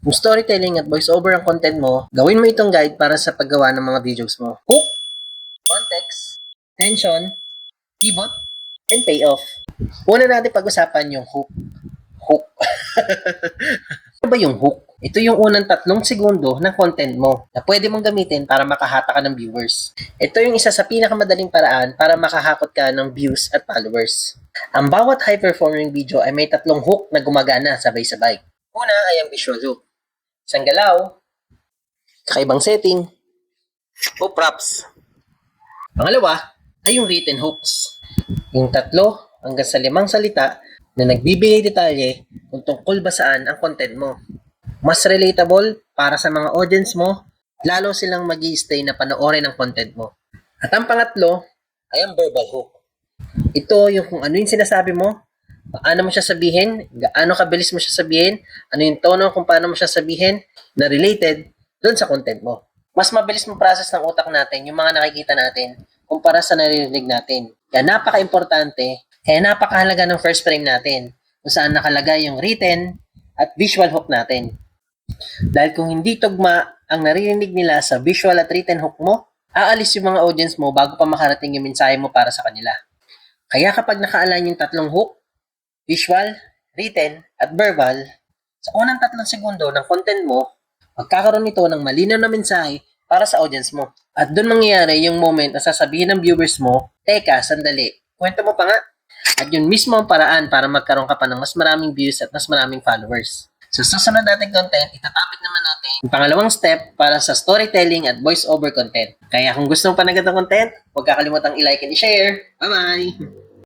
Kung storytelling at voiceover ang content mo, gawin mo itong guide para sa paggawa ng mga videos mo. Hook, context, tension, pivot, and payoff. Una natin pag-usapan yung hook. Hook. Ano ba yung hook? Ito yung unang 3 segundo ng content mo na pwede mong gamitin para makahata ka ng viewers. Ito yung isa sa pinakamadaling paraan para makahakot ka ng views at followers. Ang bawat high-performing video ay may 3 hook na gumagana sabay-sabay. Una ay ang visual hook. Isang galaw, kakaibang setting, o props. Pangalawa ay yung written hooks. Yung 3 hanggang sa 5 salita na nagbibigay detalye kung tungkol ba saan ang content mo. Mas relatable para sa mga audience mo, lalo silang mag-i-stay na panoorin ang content mo. At ang pangatlo ay ang verbal hook. Ito yung kung ano yung sinasabi mo, paano mo siya sabihin, gaano kabilis mo siya sabihin, ano yung tono kung paano mo siya sabihin na related doon sa content mo. Mas mabilis mo process ng utak natin yung mga nakikita natin kumpara sa naririnig natin. Kaya napaka-importante, kaya napakahalaga ng first frame natin kung saan nakalagay yung written at visual hook natin. Dahil kung hindi tugma ang naririnig nila sa visual at written hook mo, aalis yung mga audience mo bago pa makarating yung mensahe mo para sa kanila. Kaya kapag naka-align yung 3 hook, visual, written, at verbal, sa unang 3 segundo ng content mo, magkakaroon ito ng malinaw na mensahe para sa audience mo. At doon mangyayari yung moment na sasabihin ng viewers mo, teka, sandali, kwento mo pa nga. At yun mismo ang paraan para magkaroon ka pa ng mas maraming views at mas maraming followers. Sa susunod nating content, itatapik naman natin yung pangalawang step para sa storytelling at voice-over content. Kaya kung gusto mo pa na ganitong content, huwag kakalimutang i-like and i-share. Bye-bye!